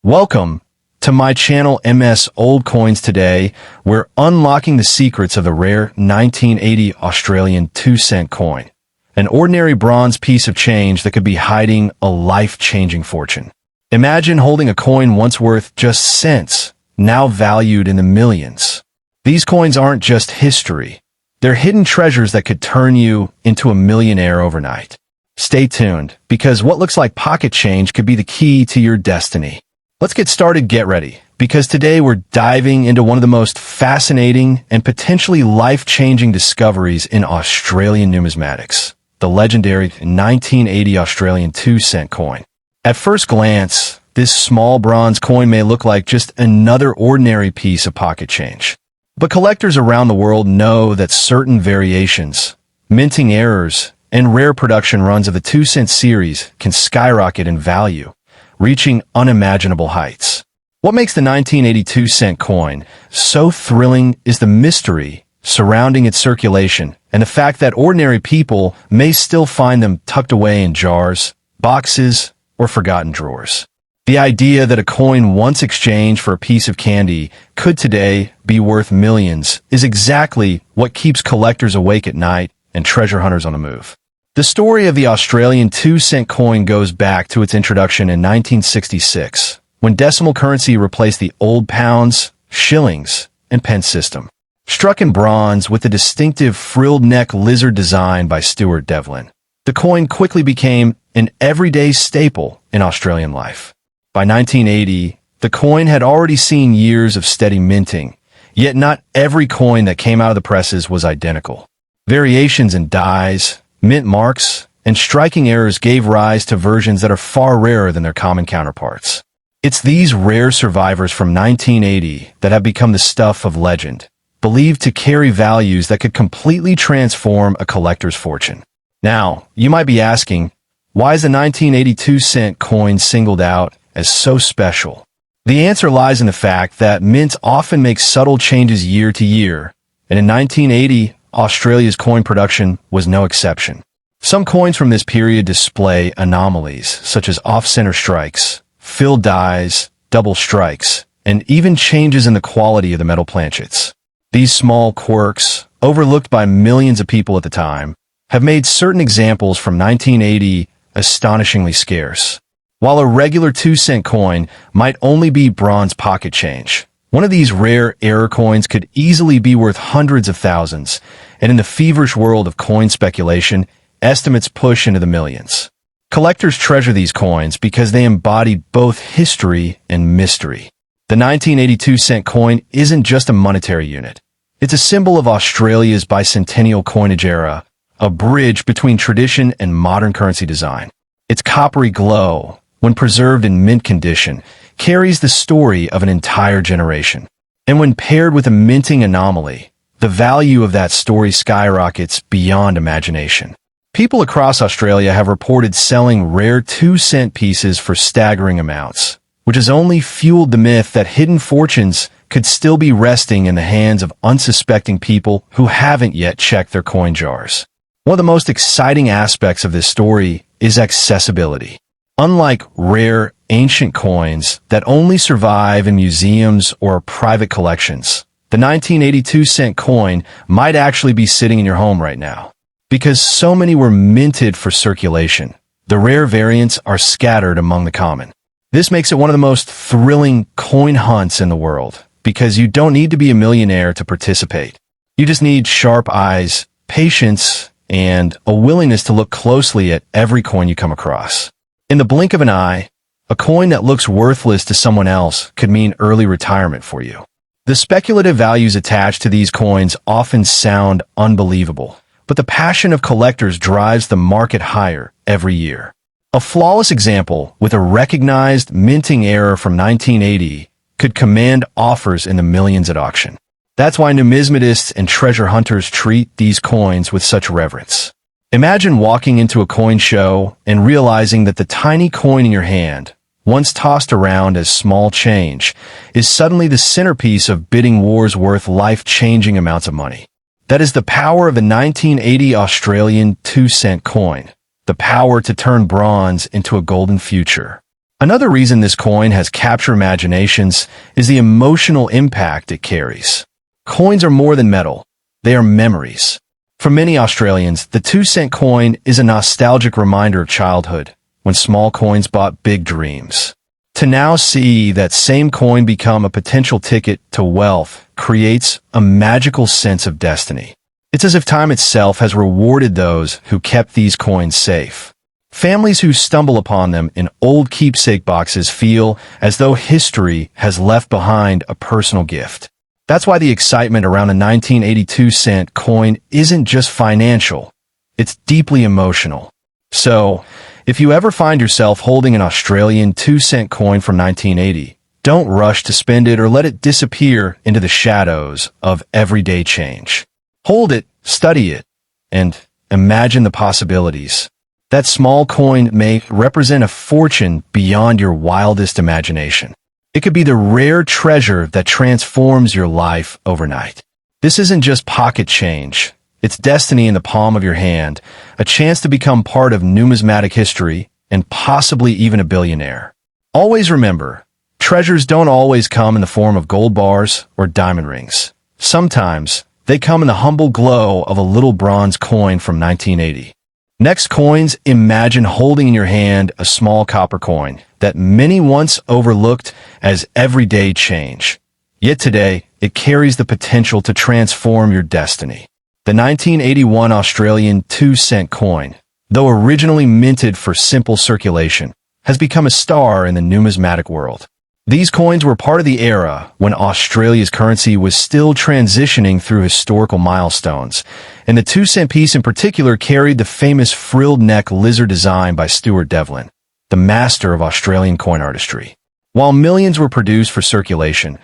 Welcome to my channel MS Old Coins. Today, we're unlocking the secrets of the rare 1980 Australian 2-cent coin, an ordinary bronze piece of change that could be hiding a life-changing fortune. Imagine holding a coin once worth just cents, now valued in the millions. These coins aren't just history. They're hidden treasures that could turn you into a millionaire overnight. Stay tuned, because what looks like pocket change could be the key to your destiny. Let's get started. Get ready, because today we're diving into one of the most fascinating and potentially life-changing discoveries in Australian numismatics, the legendary 1980 Australian 2-cent coin. At first glance, this small bronze coin may look like just another ordinary piece of pocket change. But collectors around the world know that certain variations, minting errors, and rare production runs of the 2-cent series can skyrocket in value, reaching unimaginable heights. What makes the 1982 cent coin so thrilling is the mystery surrounding its circulation and the fact that ordinary people may still find them tucked away in jars, boxes, or forgotten drawers. The idea that a coin once exchanged for a piece of candy could today be worth millions is exactly what keeps collectors awake at night and treasure hunters on the move. The story of the Australian 2-cent coin goes back to its introduction in 1966, when decimal currency replaced the old pounds, shillings, and pence system. Struck in bronze with the distinctive frilled neck lizard design by Stuart Devlin, the coin quickly became an everyday staple in Australian life. By 1980, the coin had already seen years of steady minting, yet not every coin that came out of the presses was identical. Variations in dies, mint marks, and striking errors gave rise to versions that are far rarer than their common counterparts. It's these rare survivors from 1980 that have become the stuff of legend, believed to carry values that could completely transform a collector's fortune. Now, you might be asking, why is the 1982 cent coin singled out as so special? The answer lies in the fact that mints often make subtle changes year to year, and in 1980, Australia's coin production was no exception. Some coins from this period display anomalies, such as off-center strikes, filled dies, double strikes, and even changes in the quality of the metal planchets. These small quirks, overlooked by millions of people at the time, have made certain examples from 1980 astonishingly scarce. While a regular 2-cent coin might only be bronze pocket change, one of these rare error coins could easily be worth hundreds of thousands, and in the feverish world of coin speculation, estimates push into the millions. Collectors treasure these coins because they embody both history and mystery. The 1982 cent coin isn't just a monetary unit. It's a symbol of Australia's bicentennial coinage era, a bridge between tradition and modern currency design. Its coppery glow, when preserved in mint condition, carries the story of an entire generation. And when paired with a minting anomaly, the value of that story skyrockets beyond imagination. People across Australia have reported selling rare 2-cent pieces for staggering amounts, which has only fueled the myth that hidden fortunes could still be resting in the hands of unsuspecting people who haven't yet checked their coin jars. One of the most exciting aspects of this story is accessibility. Unlike rare, ancient coins that only survive in museums or private collections, the 1982 cent coin might actually be sitting in your home right now. Because so many were minted for circulation, the rare variants are scattered among the common. This makes it one of the most thrilling coin hunts in the world, because you don't need to be a millionaire to participate. You just need sharp eyes, patience, and a willingness to look closely at every coin you come across. In the blink of an eye, a coin that looks worthless to someone else could mean early retirement for you. The speculative values attached to these coins often sound unbelievable, but the passion of collectors drives the market higher every year. A flawless example with a recognized minting error from 1980 could command offers in the millions at auction. That's why numismatists and treasure hunters treat these coins with such reverence. Imagine walking into a coin show and realizing that the tiny coin in your hand, once tossed around as small change, is suddenly the centerpiece of bidding wars worth life-changing amounts of money. That is the power of the 1980 Australian 2-cent coin, the power to turn bronze into a golden future. Another reason this coin has captured imaginations is the emotional impact it carries. Coins are more than metal. They are memories. For many Australians, the 2-cent coin is a nostalgic reminder of childhood, when small coins bought big dreams. To now see that same coin become a potential ticket to wealth creates a magical sense of destiny. It's as if time itself has rewarded those who kept these coins safe. Families who stumble upon them in old keepsake boxes feel as though history has left behind a personal gift. That's why the excitement around a 1982-cent coin isn't just financial, it's deeply emotional. So, if you ever find yourself holding an Australian 2-cent coin from 1980, don't rush to spend it or let it disappear into the shadows of everyday change. Hold it, study it, and imagine the possibilities. That small coin may represent a fortune beyond your wildest imagination. It could be the rare treasure that transforms your life overnight. This isn't just pocket change. It's destiny in the palm of your hand, a chance to become part of numismatic history, and possibly even a billionaire. Always remember, treasures don't always come in the form of gold bars or diamond rings. Sometimes, they come in the humble glow of a little bronze coin from 1980. Next, coins, imagine holding in your hand a small copper coin that many once overlooked as everyday change. Yet today, it carries the potential to transform your destiny. The 1981 Australian 2-cent coin, though originally minted for simple circulation, has become a star in the numismatic world. These coins were part of the era when Australia's currency was still transitioning through historical milestones, and the 2-cent piece in particular carried the famous frilled neck lizard design by Stuart Devlin, the master of Australian coin artistry. While millions were produced for circulation,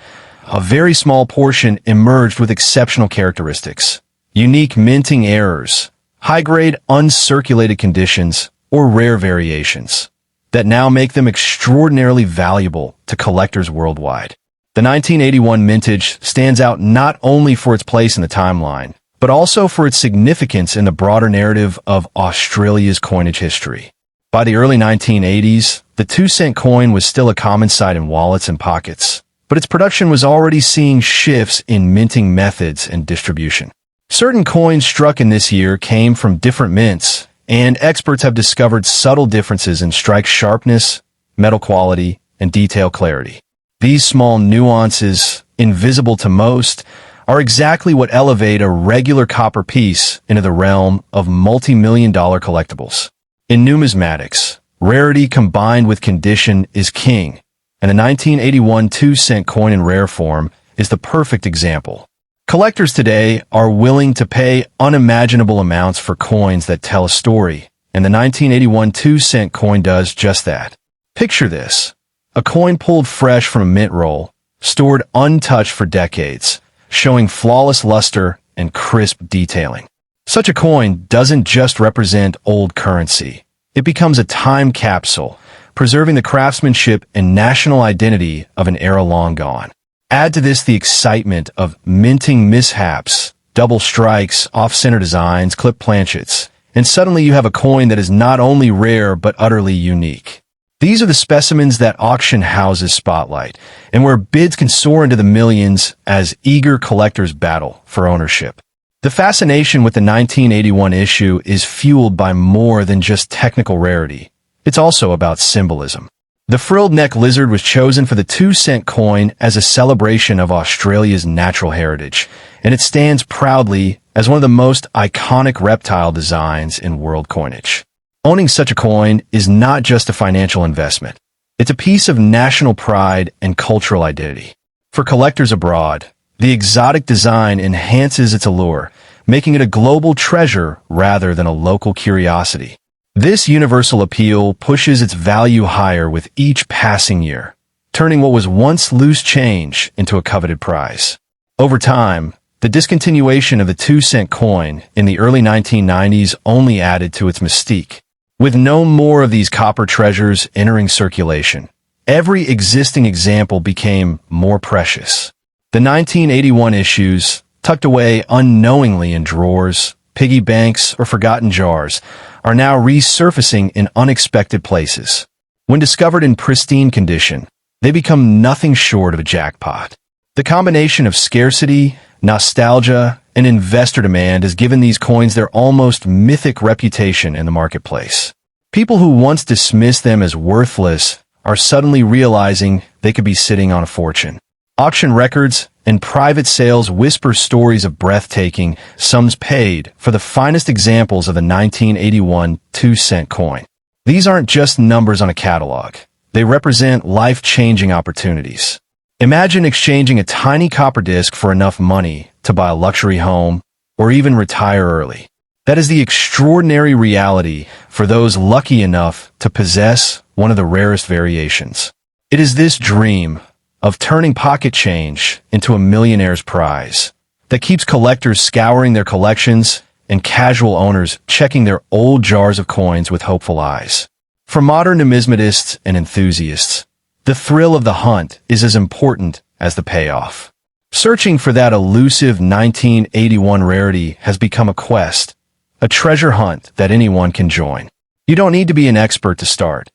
a very small portion emerged with exceptional characteristics, unique minting errors, high-grade uncirculated conditions, or rare variations that now make them extraordinarily valuable to collectors worldwide. The 1981 mintage stands out not only for its place in the timeline, but also for its significance in the broader narrative of Australia's coinage history. By the early 1980s, the 2-cent coin was still a common sight in wallets and pockets, but its production was already seeing shifts in minting methods and distribution. Certain coins struck in this year came from different mints, and experts have discovered subtle differences in strike sharpness, metal quality, and detail clarity. These small nuances, invisible to most, are exactly what elevate a regular copper piece into the realm of multi-million-dollar collectibles. In numismatics, rarity combined with condition is king, and the 1981 2-cent coin in rare form is the perfect example. Collectors today are willing to pay unimaginable amounts for coins that tell a story, and the 1981 2-cent coin does just that. Picture this: a coin pulled fresh from a mint roll, stored untouched for decades, showing flawless luster and crisp detailing. Such a coin doesn't just represent old currency. It becomes a time capsule, preserving the craftsmanship and national identity of an era long gone. Add to this the excitement of minting mishaps, double strikes, off-center designs, clip planchets, and suddenly you have a coin that is not only rare but utterly unique. These are the specimens that auction houses spotlight, and where bids can soar into the millions as eager collectors battle for ownership. The fascination with the 1981 issue is fueled by more than just technical rarity. It's also about symbolism. The frilled neck lizard was chosen for the 2-cent coin as a celebration of Australia's natural heritage, and it stands proudly as one of the most iconic reptile designs in world coinage. Owning such a coin is not just a financial investment. It's a piece of national pride and cultural identity. For collectors abroad, the exotic design enhances its allure, making it a global treasure rather than a local curiosity. This universal appeal pushes its value higher with each passing year, turning what was once loose change into a coveted prize. Over time, the discontinuation of the 2-cent coin in the early 1990s only added to its mystique. With no more of these copper treasures entering circulation, every existing example became more precious. The 1981 issues, tucked away unknowingly in drawers, piggy banks, or forgotten jars, are now resurfacing in unexpected places. When discovered in pristine condition, they become nothing short of a jackpot. The combination of scarcity, nostalgia, and investor demand has given these coins their almost mythic reputation in the marketplace. People who once dismissed them as worthless are suddenly realizing they could be sitting on a fortune. Auction records and private sales whisper stories of breathtaking sums paid for the finest examples of the 1981 2-cent coin. These aren't just numbers on a catalog. They represent life-changing opportunities. Imagine exchanging a tiny copper disc for enough money to buy a luxury home or even retire early. That is the extraordinary reality for those lucky enough to possess one of the rarest variations. It is this dream of turning pocket change into a millionaire's prize that keeps collectors scouring their collections and casual owners checking their old jars of coins with hopeful eyes. For modern numismatists and enthusiasts, the thrill of the hunt is as important as the payoff. Searching for that elusive 1981 rarity has become a quest, a treasure hunt that anyone can join. You don't need to be an expert to start.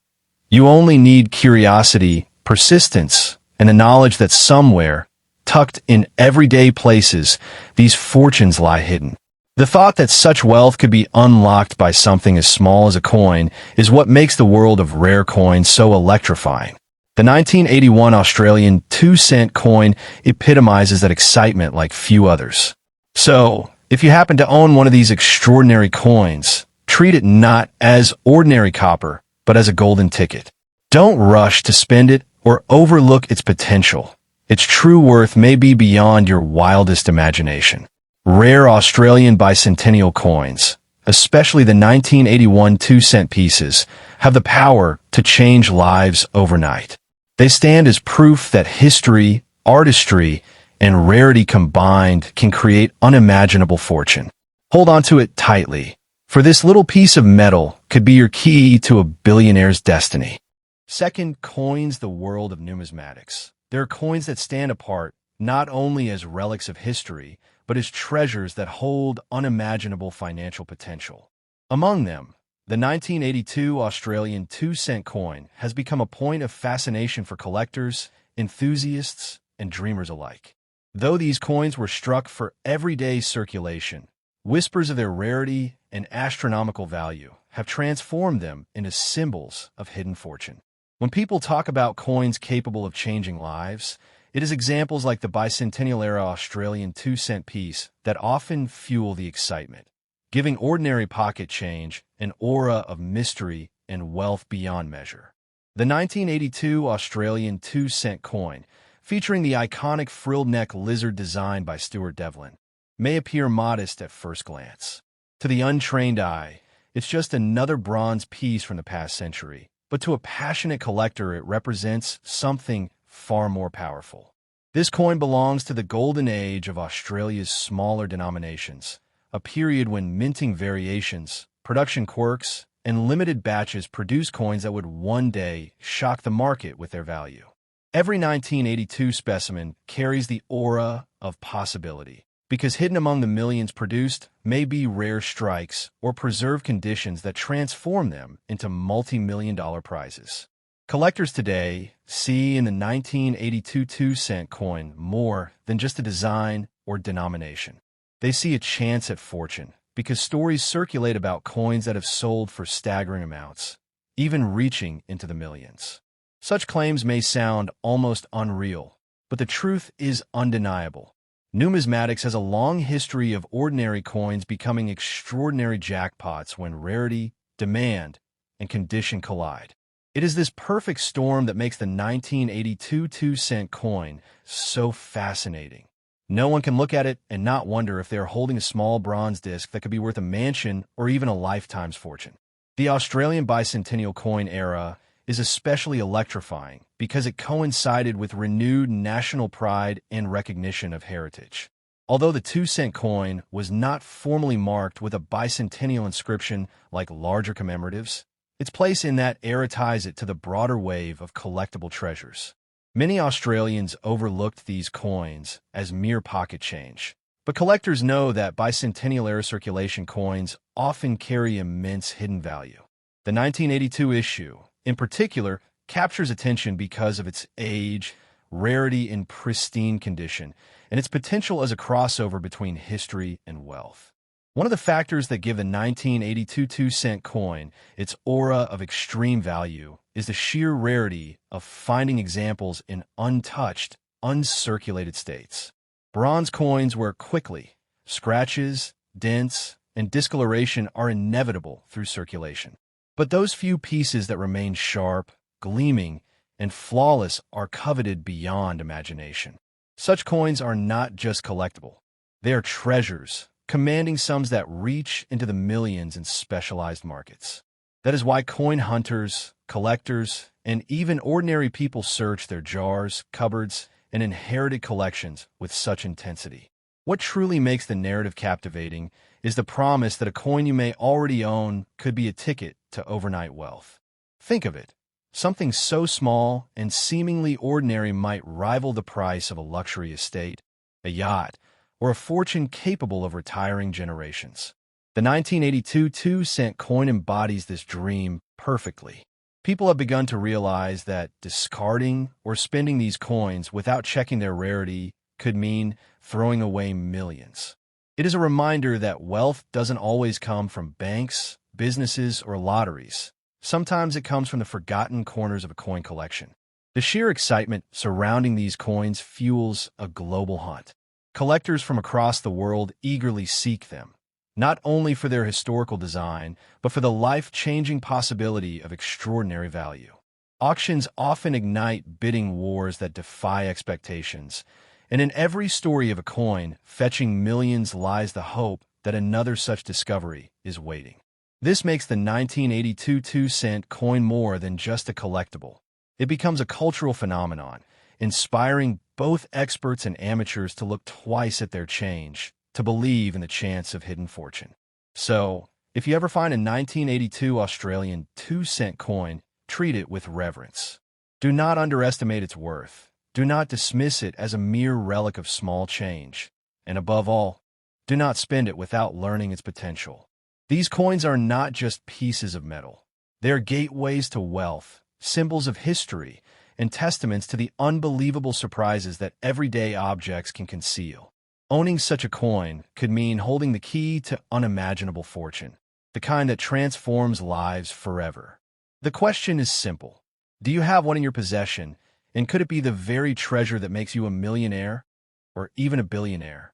You only need curiosity, persistence, and the knowledge that somewhere, tucked in everyday places, these fortunes lie hidden. The thought that such wealth could be unlocked by something as small as a coin is what makes the world of rare coins so electrifying. The 1981 Australian 2-cent coin epitomizes that excitement like few others. So, if you happen to own one of these extraordinary coins, treat it not as ordinary copper, but as a golden ticket. Don't rush to spend it or overlook its potential. Its true worth may be beyond your wildest imagination. Rare Australian bicentennial coins, especially the 1981 2-cent pieces, have the power to change lives overnight. They stand as proof that history, artistry, and rarity combined can create unimaginable fortune. Hold on to it tightly, for this little piece of metal could be your key to a billionaire's destiny. Second, coins the world of numismatics. There are coins that stand apart not only as relics of history, but as treasures that hold unimaginable financial potential. Among them, the 1982 Australian 2-cent coin has become a point of fascination for collectors, enthusiasts, and dreamers alike. Though these coins were struck for everyday circulation, whispers of their rarity and astronomical value have transformed them into symbols of hidden fortune. When people talk about coins capable of changing lives, it is examples like the bicentennial-era Australian 2-cent piece that often fuel the excitement, giving ordinary pocket change an aura of mystery and wealth beyond measure. The 1982 Australian 2-cent coin, featuring the iconic frilled neck lizard design by Stuart Devlin, may appear modest at first glance. To the untrained eye, it's just another bronze piece from the past century, but to a passionate collector it represents something far more powerful. This coin belongs to the golden age of Australia's smaller denominations, a period when minting variations, production quirks, and limited batches produced coins that would one day shock the market with their value. Every 1982 specimen carries the aura of possibility, because hidden among the millions produced may be rare strikes or preserved conditions that transform them into multi-million-dollar prizes. Collectors today see in the 1982 2-cent coin more than just a design or denomination. They see a chance at fortune, because stories circulate about coins that have sold for staggering amounts, even reaching into the millions. Such claims may sound almost unreal, but the truth is undeniable. Numismatics has a long history of ordinary coins becoming extraordinary jackpots when rarity, demand, and condition collide. It is this perfect storm that makes the 1982 2-cent coin so fascinating. No one can look at it and not wonder if they are holding a small bronze disc that could be worth a mansion or even a lifetime's fortune. The Australian bicentennial coin era is especially electrifying because it coincided with renewed national pride and recognition of heritage. Although the 2-cent coin was not formally marked with a bicentennial inscription like larger commemoratives, its place in that era ties it to the broader wave of collectible treasures. Many Australians overlooked these coins as mere pocket change, but collectors know that bicentennial-era circulation coins often carry immense hidden value. The 1982 issue, in particular, captures attention because of its age, rarity in pristine condition, and its potential as a crossover between history and wealth. One of the factors that give the 1982 2-cent coin its aura of extreme value is the sheer rarity of finding examples in untouched, uncirculated states. Bronze coins wear quickly. Scratches, dents, and discoloration are inevitable through circulation. But those few pieces that remain sharp, gleaming, and flawless are coveted beyond imagination. Such coins are not just collectible. They are treasures, commanding sums that reach into the millions in specialized markets. That is why coin hunters, collectors, and even ordinary people search their jars, cupboards, and inherited collections with such intensity. What truly makes the narrative captivating is the promise that a coin you may already own could be a ticket to overnight wealth. Think of it. Something so small and seemingly ordinary might rival the price of a luxury estate, a yacht, or a fortune capable of retiring generations. The 1982 2-cent coin embodies this dream perfectly. People have begun to realize that discarding or spending these coins without checking their rarity could mean throwing away millions. It is a reminder that wealth doesn't always come from banks, businesses, or lotteries. Sometimes it comes from the forgotten corners of a coin collection. The sheer excitement surrounding these coins fuels a global hunt. Collectors from across the world eagerly seek them, not only for their historical design, but for the life-changing possibility of extraordinary value. Auctions often ignite bidding wars that defy expectations, and in every story of a coin fetching millions lies the hope that another such discovery is waiting. This makes the 1982 2-cent coin more than just a collectible. It becomes a cultural phenomenon, inspiring both experts and amateurs to look twice at their change, to believe in the chance of hidden fortune. So, if you ever find a 1982 Australian 2-cent coin, treat it with reverence. Do not underestimate its worth. Do not dismiss it as a mere relic of small change. And above all, do not spend it without learning its potential. These coins are not just pieces of metal. They are gateways to wealth, symbols of history, and testaments to the unbelievable surprises that everyday objects can conceal. Owning such a coin could mean holding the key to unimaginable fortune, the kind that transforms lives forever. The question is simple. Do you have one in your possession, and could it be the very treasure that makes you a millionaire or even a billionaire?